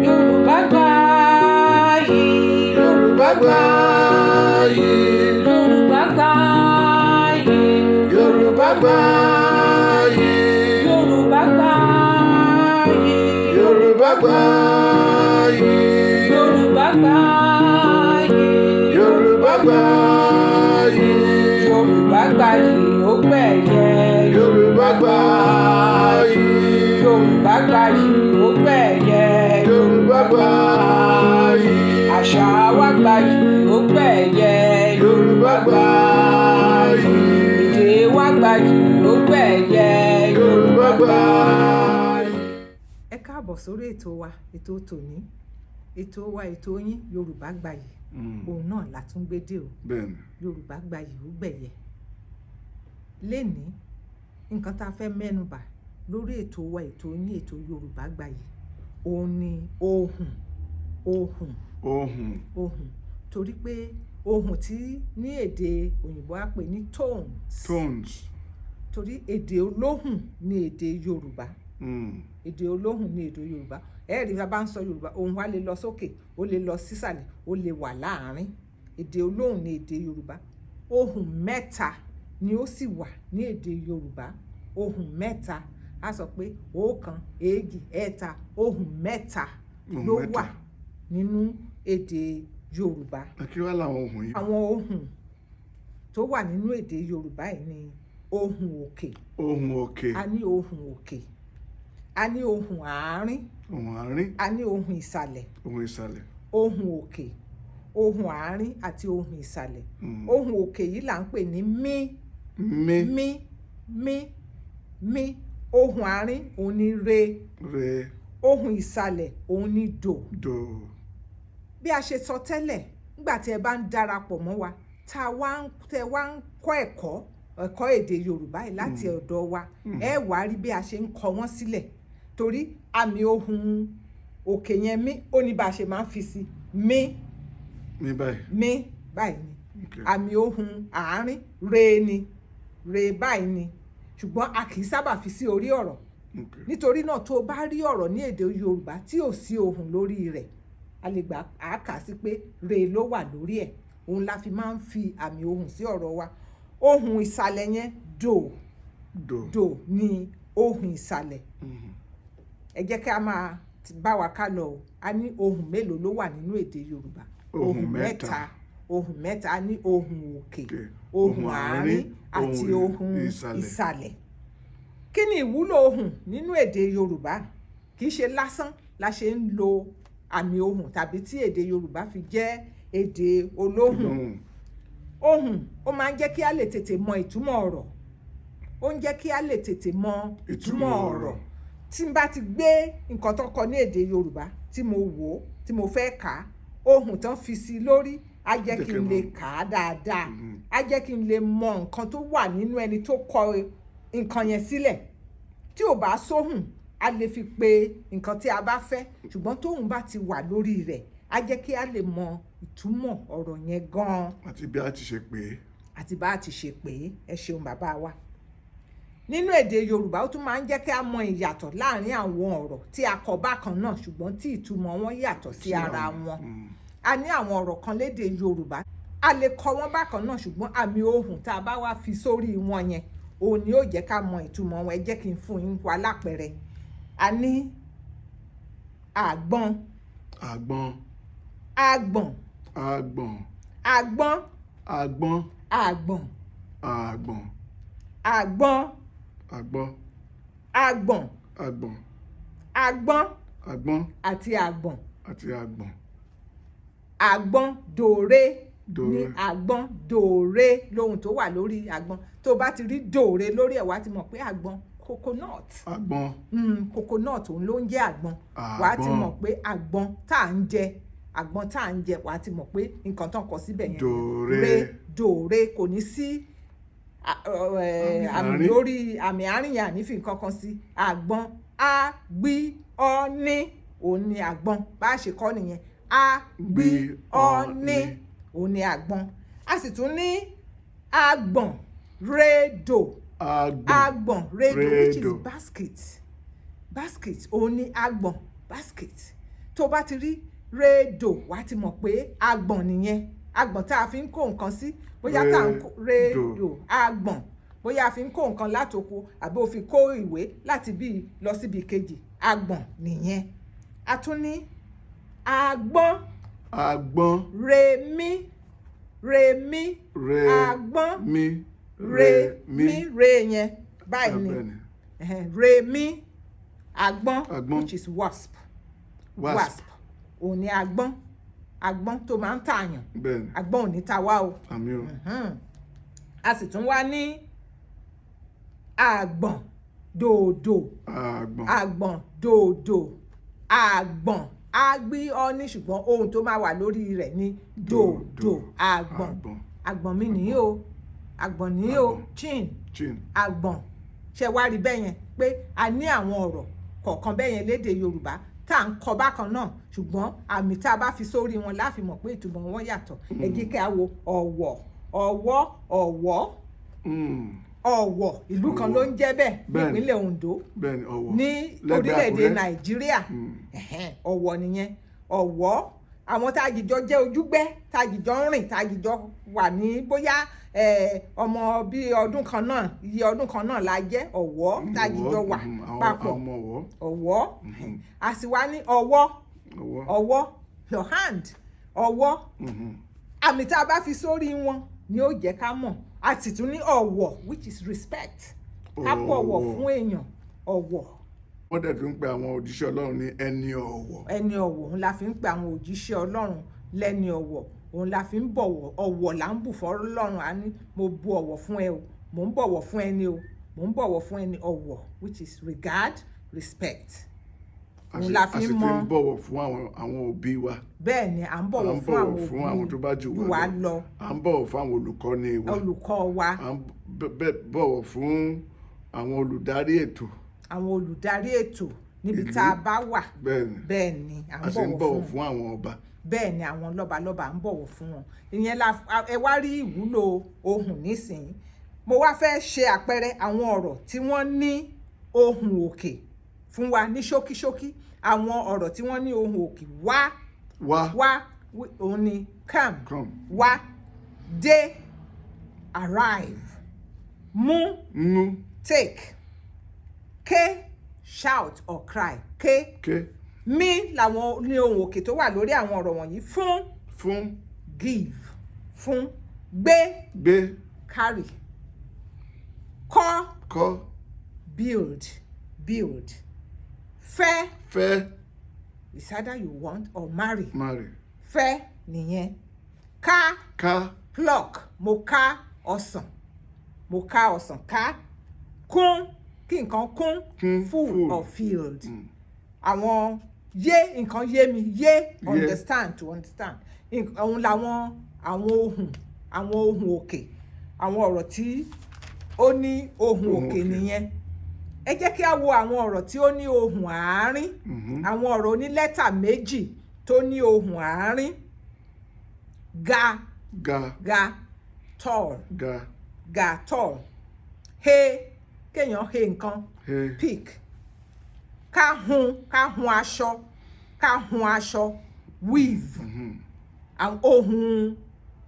Yorùbá gbayì, Yorùbá gbayì, Yorùbá gbayì, Yorùbá gbayì, Yorùbá gbayì, Yorùbá gbayì, Yorùbá gbayì, Yorùbá gbayì, Yorùbá gbayì ó gbẹ̀yẹ, Yorùbá gbayì, Yorùbá gbayì ó gbẹ̀yẹ, Yorùbá gbayì, àṣà wa gbayì ó gbẹ̀yẹ, Yorùbá gbayì, èdè wa gbayì ó gbẹ̀yẹ, Yorùbá gbayì. Ẹ káàbọ̀ sórí ètò wa, ètò tòní, ètò wa, ètò yín Yorùbá gbayì. Òun náà la tún gbé dé o. Bẹ́ẹ̀ni. Yorùbá gbayì ó gbẹ̀yẹ. Lénìí, nǹkan tá a fẹ́ mẹ́nubà lórí ètò wa, ètò yín, ètò Yorùbá gbayì, òun ni ohùn. Torí pé ohùn tí ní èdè òyìnbó á pè ní tones. Torí èdè olóhùn ní èdè Yorùbá. Èdè olóhùn ní èdè Yorùbá. Ẹ̀rí bá ń sọ Yorùbá, ohùn wa lè lọ sókè, ó lè lọ sísàlẹ̀, ó lè wà láàárín. Èdè olóhùn ní èdè Yorùbá. Ohùn mẹ́ta ni ó sì wà ní èdè Yorùbá. Ohùn mẹ́ta, a sọ pé ọ̀kan, èjì, ẹ̀ta, ohùn mẹ́ta ló wà nínú èdè Yorùbá. Kí wá làwọn ohùn yìí? Àwọn ohùn tó wà nínú èdè Yorùbá yìí ni ohùn òkè. Ohùn òkè. A ní ohùn òkè. A ní ohùn àárín. Ohùn àárín. A ní ohùn ìsàlẹ̀. Ohùn ìsàlẹ̀. Ohùn òkè, ohùn àárín àti ohùn ìsàlẹ̀. Ohùn òkè yìí là ń pè ní mí. Ohùn àárín òun ni re. Ohùn ìsàlẹ̀ òun ni dò. Bí a ṣe sọ tẹ́lẹ̀, nígbà tí ẹ bá ń darapọ̀ mọ́ wa, tẹ wá ń kọ́ ẹ̀kọ́ èdè Yorùbá yìí láti ọ̀dọ̀ wa, ẹ wá rí bí a ṣe ń kọ wọ́n sílẹ̀. Torí àmì ohùn òkè yẹn mí, ó ní bá a ṣe máa ń fi sí mí báyìí ni. Àmì ohùn àárín re báyìí ni. Ṣùgbọ́n a kì í sábà fi sí orí ọ̀rọ̀. Nítorí náà tó bá rí ọ̀rọ̀ ní èdè Yorùbá tí ò sí ohùn lórí rẹ̀, a lè gbà á kà sí pé re ló wà lórí ẹ̀. Òun la fi máa ń fi àmì ohùn sí ọ̀rọ̀ wa. Ohùn ìsàlẹ̀ yẹn dò ni ohùn ìsàlẹ̀. Ẹ jẹ́ ká máa bá wa ká lọ o. A ní ohùn mélòó ló wà nínú èdè Yorùbá? Ohùn mẹ́ta. Ohùn mẹ́ta. A ní ohùn òkè, ohùn àárín àti ohùn ìsàlẹ̀. Kí ni ìwúlò ohùn nínú èdè Yorùbá? Kì í ṣe lásán la ṣe ń lo àmì ohùn tàbí tí èdè Yorùbá fi jẹ́ èdè olóhùn. Ohùn ó máa ń jẹ́ kí a lè tètè mọ ìtumọ̀ ọ̀rọ̀. Ó ń jẹ́ kí a lè tètè mọ ìtumọ̀ ọ̀rọ̀. Tí n bá ti gbé nǹkan tó kọ ní èdè Yorùbá tí mo wò ó, tí mo fẹ́ kà á, ohùn tán fi sí lórí á jẹ́ kí n lè kà á dáadáa. Á jẹ́ kí n lè mọ nǹkan tó wà nínú ẹni tó kọ nǹkan yẹn sílẹ̀. Tí ò bá sóhùn, a lè fi pe nǹkan tí a bá fẹ́. Ṣùgbọ́n tóhùn bá ti wà lórí rẹ̀, á jẹ́ kí a lè mọ ìtumọ̀ ọ̀rọ̀ yẹn gan-an. Àti bí a ti ṣe pè é. Ẹ ṣeun bàbá wa. Nínú èdè Yorùbá, ó tún máa ń jẹ́ kí a mọ ìyàtọ̀ láàrin àwọn ọ̀rọ̀ tí a kọ bákan náà ṣùgbọ́n tí ìtumọ̀ wọn yàtọ̀ sí ara wọn. A ní àwọn ọ̀rọ̀ kan lédè Yorùbá, a lè kọ wọ́n bákan náà ṣùgbọ́n àmì ohùn tá a bá wá fi sórí wọn yẹn, òun ni ó jẹ́ ká mọ ìtumọ̀ wọn. Ẹ jẹ́ kí n fún yín wa lápẹẹrẹ. A ní àgbọn. Àgbọn. Àti àgbọ̀n. Àgbọn. Àgbọn dòre ní àgbọn dòre lóhùn tó wà lórí àgbọn. Tó bá ti rí dòre lórí ẹ̀, wá ti mọ̀ pé àgbọn coconut. Coconut òun ló ń jẹ́ àgbọn. Wá ti mọ̀ pé àgbọn tá à ń jẹ, wá ti mọ̀ pé nǹkan tán kọ síbẹ̀ yẹn dòre kò ní sí àmì lórí àmì àárín yẹn, àní fi nǹkan kan sí. Àgbọn àgbíọ́ní òun ni àgbọn. Bá a ṣe kọ́ nìyẹn. Àgbíọ́ní òun ni àgbọn. A sì tún ní àgbọ̀n rédò. agbọ̀n redo which is Redo. basket òun ni agbọ̀n basket tó bá ti rí redo wá ti mọ̀ pé agbọ̀n nìyẹn agbọ̀n tá a fi ń kó nǹkan sí bóyá tá a ń kó redo agbọ̀n bóyá a fi ń kó nǹkan látoko àbí o fi kó ìwé láti bí lọ síbi kejì agbọ̀n nìyẹn a tún ní agbọ́n remi agbọ́n mi re yẹn báyìí ni remi agbọ́n which is wasp òun ni agbọ́n tó máa ń tààyàn agbọ́n ò ní ta wá o a sì tún wá ní àgbọ̀n dòdò àgbọ̀n agbí ọ ní ṣùgbọ́n ohun tó máa wà lórí rẹ̀ ní dòdò àgbọ̀n mi nìyí o àgbọ̀n nìyí o chin àgbọ̀n ṣe wá rí bẹ́ẹ̀ yẹn pé a ní àwọn ọ̀rọ̀ kọ̀ọ̀kan bẹ́ẹ̀ yẹn lédè Yorùbá tá à ń kọ bákan náà ṣùgbọ́n àmì tá a bá fi sórí wọn láfi mọ̀ pé ìtumọ̀ wọn yàtọ̀ ẹ jẹ́ kí a wo Ọ̀wọ̀ ìlú kan ló ń jẹ́ bẹ́ẹ̀ nípínlẹ̀ Ondo ní orílẹ̀-èdè Nàìjíríà Ọ̀wọ̀ nìyẹn Ọ̀wọ̀ àwọn tá a jìjọ jẹ́ ojúgbẹ́ tá a jìjọ ń rìn tá a jìjọ wà ní bóyá ọmọ bíi ọdún kan náà iye ọdún kan náà la jẹ́ Ọ̀wọ̀ tá a jìjọ wà papọ̀ Ọ̀wọ̀ a sì wá ní ọwọ́ your hand Ọ̀wọ̀ àmì tá a bá fi sórí wọn ni ó jẹ́ ká mọ̀ a sì tún ní ọ̀wọ̀ which is respect ká bọ̀wọ̀ fún èèyàn ọ̀wọ̀. wọ́n dẹ̀ fi ń pe àwọn òjíṣẹ́ Ọlọ́run ní ẹni ọ̀wọ̀. ẹni ọ̀wọ̀ òun la fi ń pe àwọn òjíṣẹ́ Ọlọ́run lẹ́ni ọ̀wọ̀ òun la fi ń bọ̀wọ̀ ọ̀wọ̀ là ń bù fún Ọlọ́run a ní mo bu ọ̀wọ̀ fún ẹ o mò ń bọ̀wọ̀ fún ẹni o mò ń bọ̀wọ̀ fún ẹni ọ̀wọ̀ which is regard respect. òun la fi ń mọ a sì fi ń bọ̀wọ̀ fún àwọn òbí wa. bẹ́ẹ̀ ni à ń bọ̀wọ̀ fún àwọn fún àwọn tó bá jù wá lọ à ń bọ̀wọ̀ fún àwọn olùkọ́ni wa olùkọ́ wa à ń bọ̀wọ̀ fún àwọn olùdarí ètò níbi tá a bá wà bẹ́ẹ̀ ni à ń bọ̀wọ̀ fún àwọn ọba bẹ́ẹ̀ ni àwọn lọ́balọ́ba à ń bọ̀wọ̀ fún wọn ìyẹn ẹ wá rí ìwúlò ohùn nísìnyí mo wá fẹ́ ṣe àpẹẹrẹ àwọn ọ̀rọ̀ tí wọ́n ní ohùn òkè fún wa ní ṣókíṣókí àwọn ọ̀rọ̀ tí wọ́n ní ohùn òkè wá òun ni come wá dé arrive mú take ké shout or cry ké mí làwọn ní ohùn òkè tó wà lórí àwọn ọ̀rọ̀ wọ̀nyí fún give fún gbé carry kọ́ build fẹ́ is either you want or marry fẹ́ nìyẹn ká pluck mo ká ọsàn ká kún kí nǹkan kún full of field àwọn nǹkan yé mi understand to understand òun làwọn àwọn ohùn òkè àwọn ọ̀rọ̀ tí ó ní ohùn òkè nìyẹn ẹ jẹ́ kí a wo àwọn ọ̀rọ̀ tí ó ní ohùn àárín àwọn ọ̀rọ̀ onílẹ́tà méjì tó ní ohùn àárín ga tall he kéèyàn he nǹkan pick ká hun aṣọ weave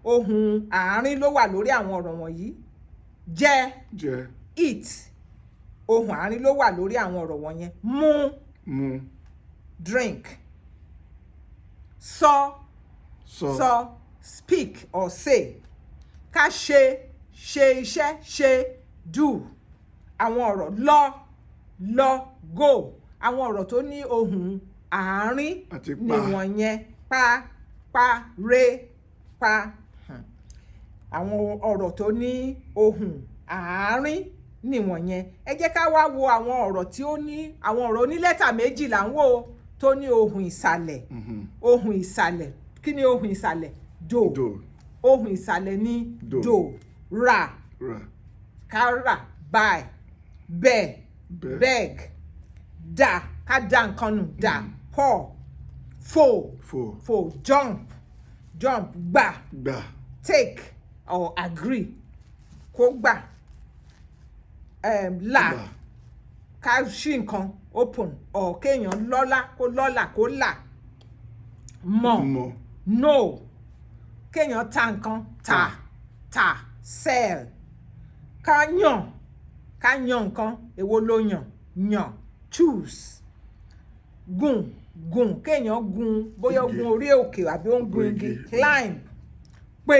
ohùn àárín ló wà lórí àwọn ọ̀rọ̀ wọ̀nyí jẹ eat ohùn àárín ló wà lórí àwọn ọ̀rọ̀ wọ̀nyẹn mu drink sọ speak or say ká ṣe iṣẹ́ do àwọn ọ̀rọ̀ lọ go àwọn ọ̀rọ̀ tó ní ohùn àárín nìwọ̀nyẹn pa re pa àwọn ọ̀rọ̀ tó ní ohùn àárín nìwọ̀nyẹn ẹ jẹ́ ká wá wo àwọn ọ̀rọ̀ tí ó ní àwọn ọ̀rọ̀ onílẹ́tà méjì là ń wò tó ní ohùn ìsàlẹ̀ ohùn ìsàlẹ̀ kí ni ohùn ìsàlẹ̀ do ohùn ìsàlẹ̀ ní do ra kára buy beg da ká dá nǹkan nù da fò jump gbà take or agree kó gbà là ká ṣí nǹkan open or kéèyàn lọ́lá kó là mọ̀ no kéèyàn ta nǹkan tà sell ká yàn nǹkan èwo ló yàn choose gùn kéèyàn gùn bóyá gùn orí òkè àbí ó ń gùn igi climb pè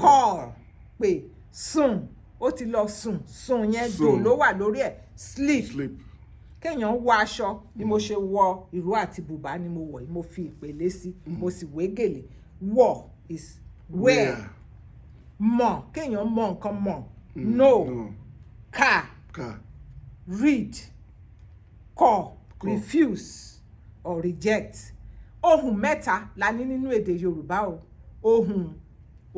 call pè sùn ó ti lọ sùn yẹn dò ló wà lórí ẹ̀ sleep kéèyàn wọ aṣọ bí mo ṣe wọ ìró àti bùbá ni mo wọ̀ mo fi ìpèlé sí mo sì wé gèlè wọ̀ is wear mọ̀ kéèyàn mọ̀ nǹkan mọ̀ know car read call refuse or reject ohùn mẹ́ta la ní nínú èdè Yorùbá o ohùn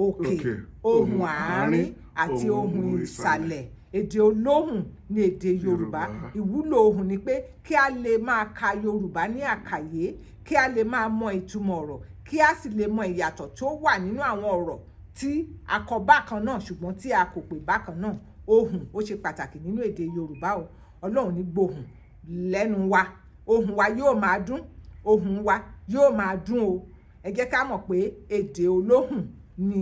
òkè ohùn àárín àti ohùn ìsàlẹ̀ èdè olóhùn ní èdè Yorùbá ìwúlò ohùn ni pé kí a lè máa ka Yorùbá ní àkàyé kí a lè máa mọ ìtumọ̀ ọ̀rọ̀ kí a sì lè mọ ìyàtọ̀ tó wà nínú àwọn ọ̀rọ̀ tí a kọ bákan náà ṣùgbọ́n tí a kò pè bákan náà ohùn ó ṣe pàtàkì nínú èdè Yorùbá o Ọlọ́run ní gbóhùn lẹ́nu wa ohùn wa yóò máa dún ohùn wa yóò máa dún o ẹ jẹ́ ká mọ̀ pé èdè olóhùn ni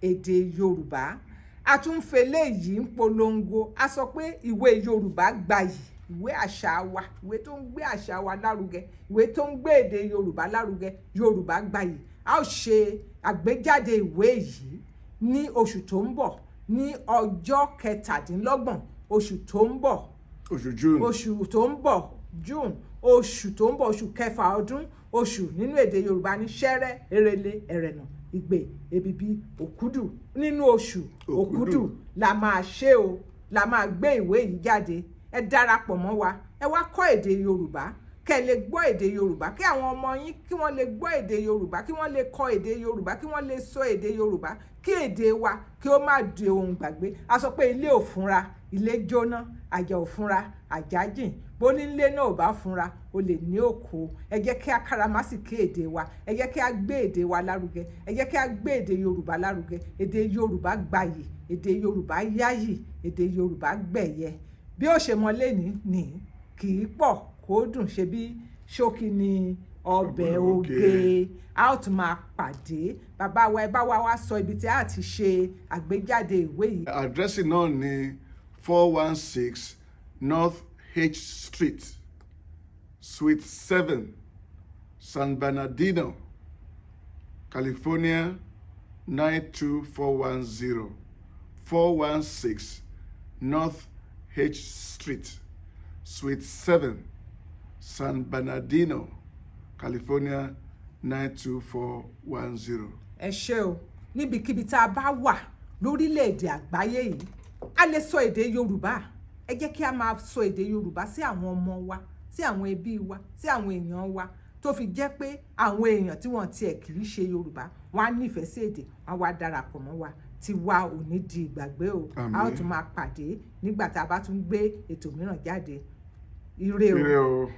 èdè Yorùbá a tún fele yìí ń polongo a sọ pé ìwé Yorùbá gbayì ìwé àṣà wa ìwé tó ń gbé àṣà wa lárugẹ ìwé tó ń gbé èdè Yorùbá lárugẹ Yorùbá gbayì a ó ṣe àgbéjáde ìwé yìí ní oṣù tó ń bọ̀ ní ọjọ́ 17 oṣù tó ń bọ̀ oṣù tó ń bọ̀ June oṣù tó ń bọ̀ oṣù kẹfà ọdún oṣù nínú èdè Yorùbá ní ṣẹ́rẹ́ èrèlé ẹ̀rẹ̀nà ìgbè èbìbí òkúdù nínú oṣù òkúdù la máa ṣe o la máa gbé ìwé yìí jáde ẹ darapọ̀ mọ́ wa ẹ wá kọ́ èdè Yorùbá kẹ́ ẹ lè gbọ́ èdè Yorùbá kí àwọn ọmọ yín kí wọ́n lè gbọ́ èdè Yorùbá kí wọ́n lè kọ́ èdè Yorùbá kí wọ́n lè sọ èdè Yorùbá kí èdè wa kí ó má di ohun gbàgbé a sọ pé ilé ò fúnra ilé jóná àjà ò fúnra àjà jìn bónílé náà ò bá fúnra o lè ní òkò ẹ jẹ́ kí a káràmásìkí èdè wa ẹ jẹ́ kí a gbé èdè wa lárugẹ ẹ jẹ́ kí a gbé èdè Yorùbá lárugẹ èdè Yorùbá gbayì èdè Yorùbá yáyì èdè Yorùbá gbẹ̀yẹ bí ó ṣe mọ lẹ́ni ní kì í pọ̀ kó dùn ṣe bí ṣókí ni ọbẹ̀ oge a ó tún máa pàdé bàbá wa ẹ bá wa wá sọ ibi tí a ti ṣe àgbéjáde ìwé yìí. àdírẹ́sì náà ni 416 North H Street Suite 7 San Bernardino California 92410 416 North H Street Suite 7 San Bernardino California 92410. ẹ ṣé o níbikíbi tá a bá wà lórílẹ̀‐èdè àgbáyé yìí a lè sọ èdè Yorùbá ẹ jẹ́ kí a máa sọ èdè Yorùbá sí àwọn ọmọ wa sí àwọn ẹbí wa sí àwọn èèyàn wa tó fi jẹ́ pé àwọn èèyàn tí wọ́n tiẹ̀ kì í ṣe Yorùbá wọ́n á nífẹ̀ẹ́ sí èdè wọ́n á wá darapọ̀ mọ́ wa tí wa ò ní di ìgbàgbé o a ó tún máa pàdé nígbà tá a bá tún gbé ètò mìíràn jáde ire o.